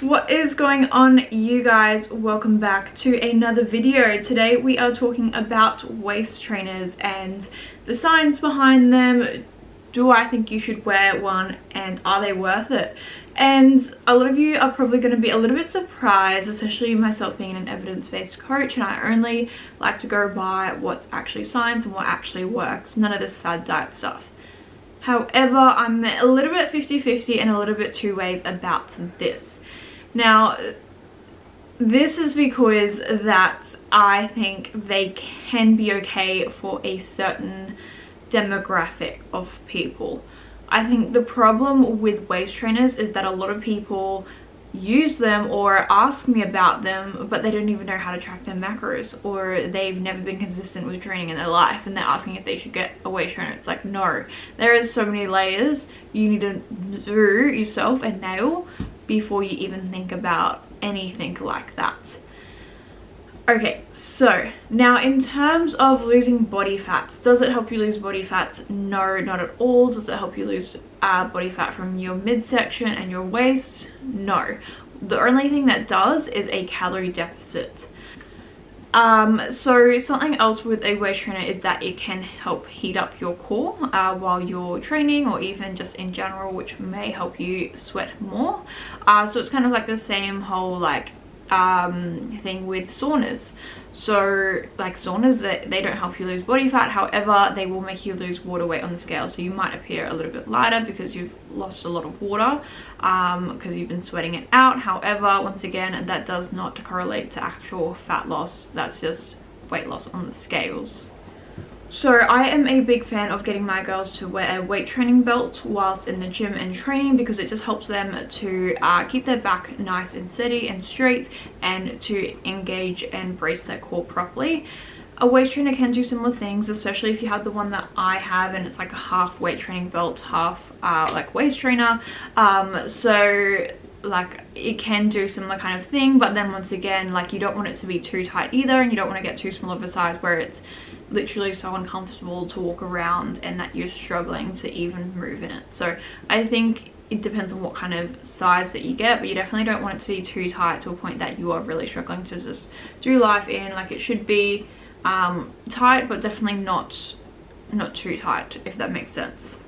What is going on, you guys? Welcome back to another video. Today we are talking about waist trainers and the science behind them. Do I think you should wear one, and are they worth it? And a lot of you are probably going to be a little bit surprised, especially myself being an evidence-based coach, and I only like to go by what's actually science and what actually works, none of this fad diet stuff. However, I'm a little bit 50-50 and a little bit two ways about this. Now, this is because that I think they can be okay for a certain demographic of people. I think the problem with waist trainers is that a lot of people use them or ask me about them, but they don't even know how to track their macros, or they've never been consistent with training in their life and they're asking if they should get a waist trainer. It's like, no, there is so many layers you need to do yourself and nail before you even think about anything like that. Okay, so now in terms of losing body fat, does it help you lose body fat? No, not at all. Does it help you lose body fat from your midsection and your waist? No. The only thing that does is a calorie deficit. So something else with a waist trainer is that it can help heat up your core while you're training, or even just in general, which may help you sweat more. So it's kind of like the same whole thing with saunas. So like saunas, they don't help you lose body fat, however they will make you lose water weight on the scale, so you might appear a little bit lighter because you've lost a lot of water because you've been sweating it out. However, once again, that does not correlate to actual fat loss, that's just weight loss on the scales. So I am a big fan of getting my girls to wear a weight training belt whilst in the gym and training, because it just helps them to keep their back nice and steady and straight, and to engage and brace their core properly. A waist trainer can do similar things, especially if you have the one that I have, and it's like a half weight training belt, half like waist trainer. So like it can do similar kind of thing, but then once again, like you don't want it to be too tight either, and you don't want to get too small of a size where it's literally so uncomfortable to walk around and that you're struggling to even move in it. So I think it depends on what kind of size that you get, but you definitely don't want it to be too tight to a point that you are really struggling to just do life in. Like it should be tight, but definitely not too tight, if that makes sense.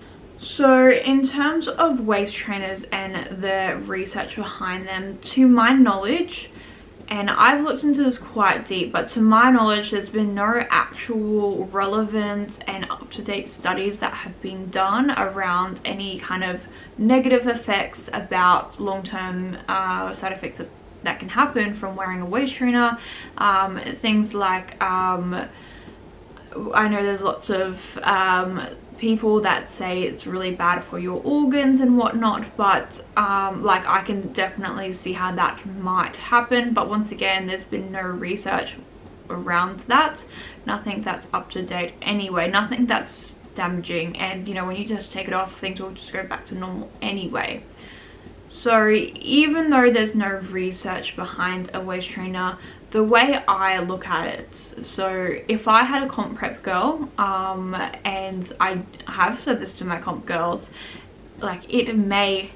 So in terms of waist trainers and the research behind them, to my knowledge, and I've looked into this quite deep, but to my knowledge there's been no actual relevant and up-to-date studies that have been done around any kind of negative effects about long-term side effects that can happen from wearing a waist trainer. Things like I know there's lots of people that say it's really bad for your organs and whatnot, but like I can definitely see how that might happen, but once again there's been no research around that, nothing that's up to date anyway, nothing that's damaging, and you know, when you just take it off, things will just go back to normal anyway. So even though there's no research behind a waist trainer, the way I look at it, so if I had a comp prep girl, and I have said this to my comp girls, like it may,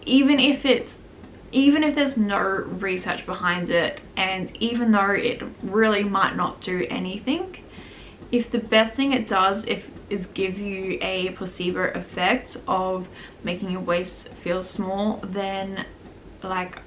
even if there's no research behind it, and even though it really might not do anything, if the best thing it does is give you a placebo effect of making your waist feel small, then like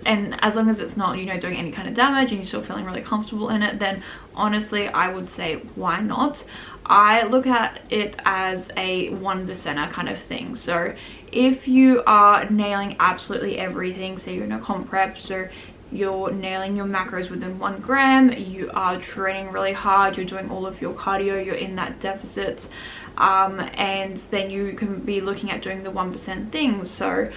and as long as it's not, you know, doing any kind of damage and you're still feeling really comfortable in it, then honestly I would say why not. I look at it as a 1%er kind of thing. So if you are nailing absolutely everything, say you're in a comp prep, so you're nailing your macros within 1 gram, you are training really hard, you're doing all of your cardio, you're in that deficit, and then you can be looking at doing the 1% things, so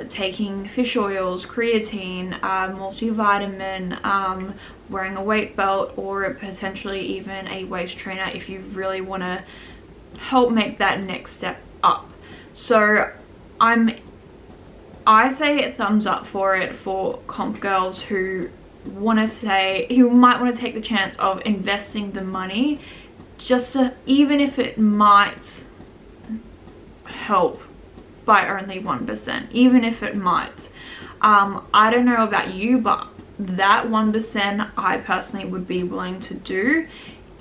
taking fish oils, creatine, multivitamin, wearing a weight belt, or potentially even a waist trainer if you really want to help make that next step up. So I say thumbs up for it for comp girls who might want to take the chance of investing the money, just to, even if it might help by only 1%, even if it might. I don't know about you, but that 1% I personally would be willing to do,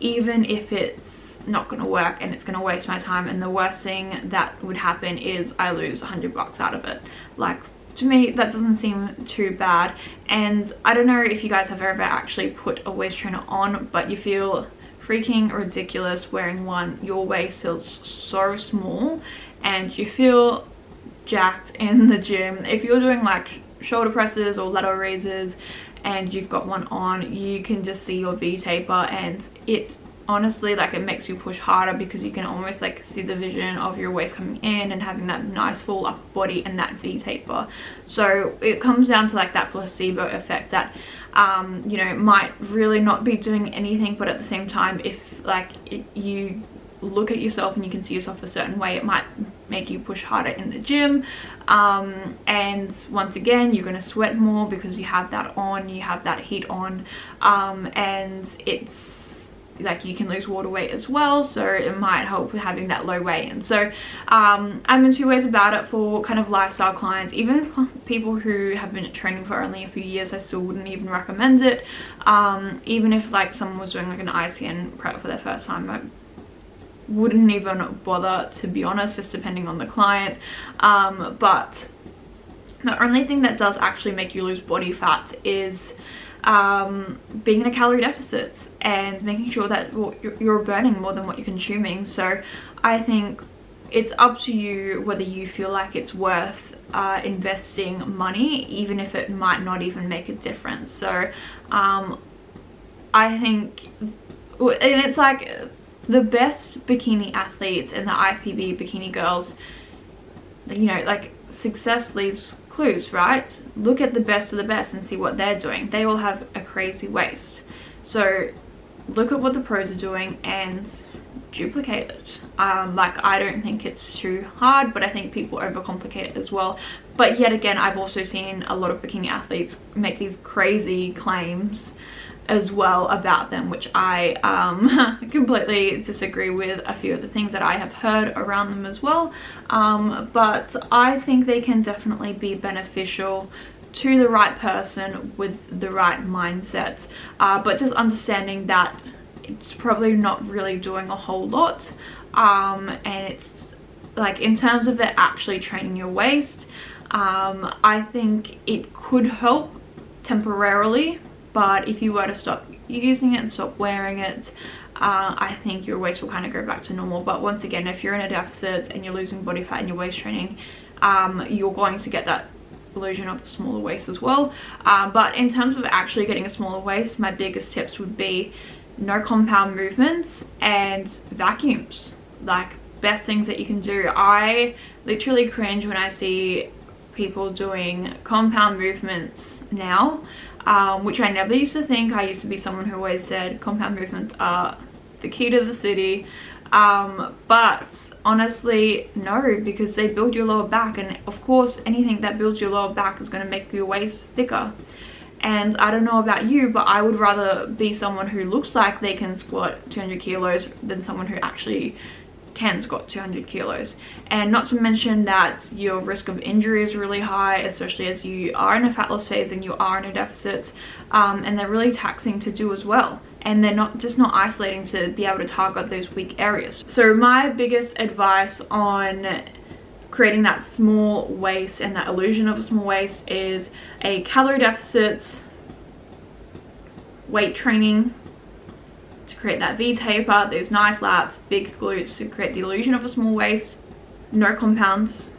even if it's not going to work and it's going to waste my time, and the worst thing that would happen is I lose $100 out of it. Like, to me, that doesn't seem too bad. And I don't know if you guys have ever actually put a waist trainer on, but you feel freaking ridiculous wearing one. Your waist feels so small and you feel jacked in the gym. If you're doing like shoulder presses or lateral raises and you've got one on, you can just see your V-taper, and it honestly, like, it makes you push harder because you can almost like see the vision of your waist coming in and having that nice full upper body and that V-taper. So it comes down to like that placebo effect that you know, might really not be doing anything, but at the same time, if like you look at yourself and you can see yourself a certain way, it might make you push harder in the gym, and once again, you're going to sweat more because you have that on, you have that heat on, and it's like you can lose water weight as well, so it might help with having that low weigh-in. So I'm in two ways about it. For kind of lifestyle clients, even people who have been training for only a few years, I still wouldn't even recommend it. Even if like someone was doing like an ICN prep for their first time, I wouldn't even bother, to be honest, just depending on the client. But the only thing that does actually make you lose body fat is being in a calorie deficit and making sure that you're burning more than what you're consuming. So I think it's up to you whether you feel like it's worth investing money, even if it might not even make a difference. So I think, and it's like the best bikini athletes and the IFBB bikini girls, you know, like, success leaves clues, right? Look at the best of the best and see what they're doing. They all have a crazy waist. So look at what the pros are doing and duplicate it. Like, I don't think it's too hard, but I think people overcomplicate it as well. But yet again, I've also seen a lot of bikini athletes make these crazy claims as well about them, which I completely disagree with a few of the things that I have heard around them as well. But I think they can definitely be beneficial to the right person with the right mindset, but just understanding that it's probably not really doing a whole lot, and it's like, in terms of it actually training your waist, I think it could help temporarily, but if you were to stop using it and stop wearing it, I think your waist will kind of go back to normal. But once again, if you're in a deficit and you're losing body fat in your waist training, you're going to get that illusion of a smaller waist as well. But in terms of actually getting a smaller waist, my biggest tips would be no compound movements and vacuums. Like, best things that you can do. I literally cringe when I see people doing compound movements now, which I never used to think. I used to be someone who always said compound movements are the key to the city, but honestly no, because they build your lower back, and of course anything that builds your lower back is going to make your waist thicker. And I don't know about you, but I would rather be someone who looks like they can squat 200 kilos than someone who actually can squat 200 kilos. And not to mention that your risk of injury is really high, especially as you are in a fat loss phase and you are in a deficit, and they're really taxing to do as well, and they're not isolating to be able to target those weak areas. So my biggest advice on creating that small waist and that illusion of a small waist is a calorie deficit, weight training to create that V-taper, those nice lats, big glutes to create the illusion of a small waist, no compounds,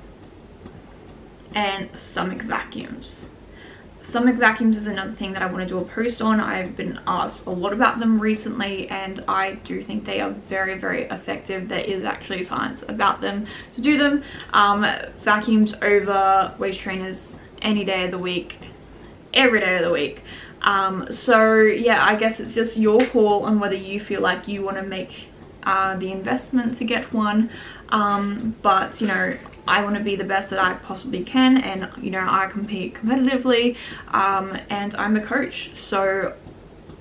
and stomach vacuums. Stomach vacuums is another thing that I want to do a post on. I've been asked a lot about them recently, and I do think they are very, very effective. There is actually science about them to do them. Vacuums over waist trainers any day of the week, every day of the week. So yeah, I guess it's just your call on whether you feel like you want to make the investment to get one, but you know, I want to be the best that I possibly can, and you know, I compete competitively, and I'm a coach, so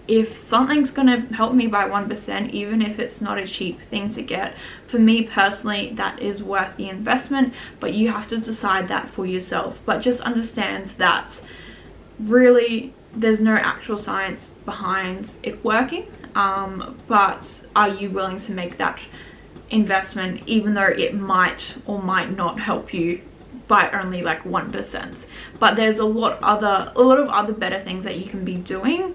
if something's gonna help me by 1%, even if it's not a cheap thing to get, for me personally, that is worth the investment. But you have to decide that for yourself. But just understand that really there's no actual science behind it working, but are you willing to make that investment even though it might or might not help you by only like 1%? But there's a lot of other better things that you can be doing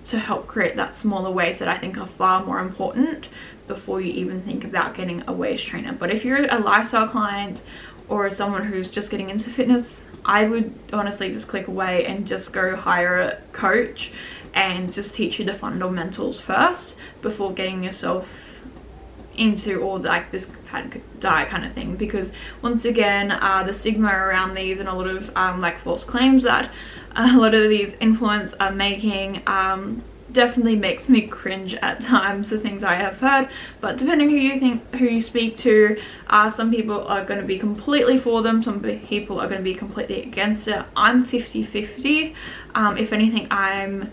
to help create that smaller waist that I think are far more important before you even think about getting a waist trainer. But if you're a lifestyle client or someone who's just getting into fitness, I would honestly just click away and just go hire a coach and just teach you the fundamentals first before getting yourself into all like this fad diet kind of thing. Because once again, the stigma around these and a lot of like false claims that a lot of these influencers are making definitely makes me cringe at times, the things I have heard. But depending who you speak to, some people are going to be completely for them, some people are going to be completely against it. I'm 50-50. If anything, I'm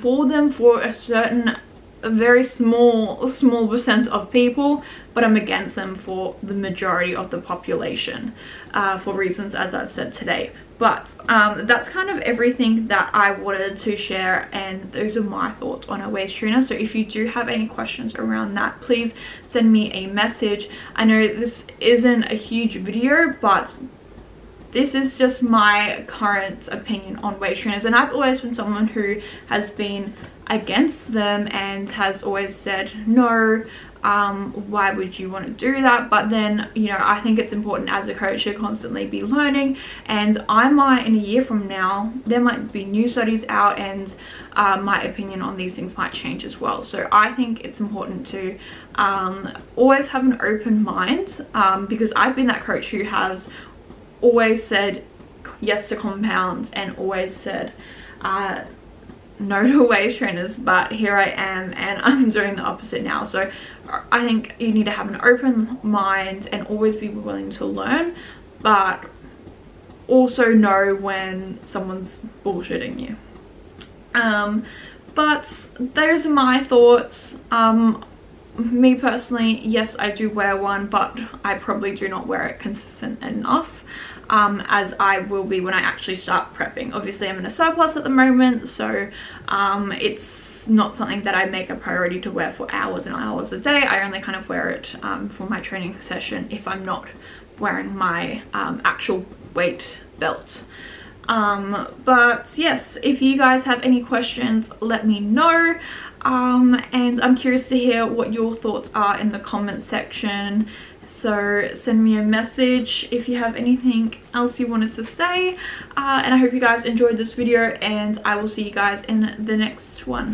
for them for a very small percent of people, but I'm against them for the majority of the population, for reasons as I've said today. But that's kind of everything that I wanted to share, and those are my thoughts on a waist trainer. So if you do have any questions around that, please send me a message. I know this isn't a huge video, but this is just my current opinion on waist trainers, and I've always been someone who has been against them and has always said no, why would you want to do that? But then, you know, I think it's important as a coach to constantly be learning, and I might in a year from now there might be new studies out, and my opinion on these things might change as well. So I think it's important to always have an open mind, because I've been that coach who has always said yes to compounds and always said no to waist trainers, but here I am and I'm doing the opposite now. So I think you need to have an open mind and always be willing to learn, but also know when someone's bullshitting you. But those are my thoughts. Me personally, yes, I do wear one, but I probably do not wear it consistent enough, as I will be when I actually start prepping. Obviously I'm in a surplus at the moment, so it's not something that I make a priority to wear for hours and hours a day. I only kind of wear it for my training session if I'm not wearing my actual weight belt. But yes, if you guys have any questions, let me know. And I'm curious to hear what your thoughts are in the comment section. So send me a message if you have anything else you wanted to say. And I hope you guys enjoyed this video, and I will see you guys in the next one.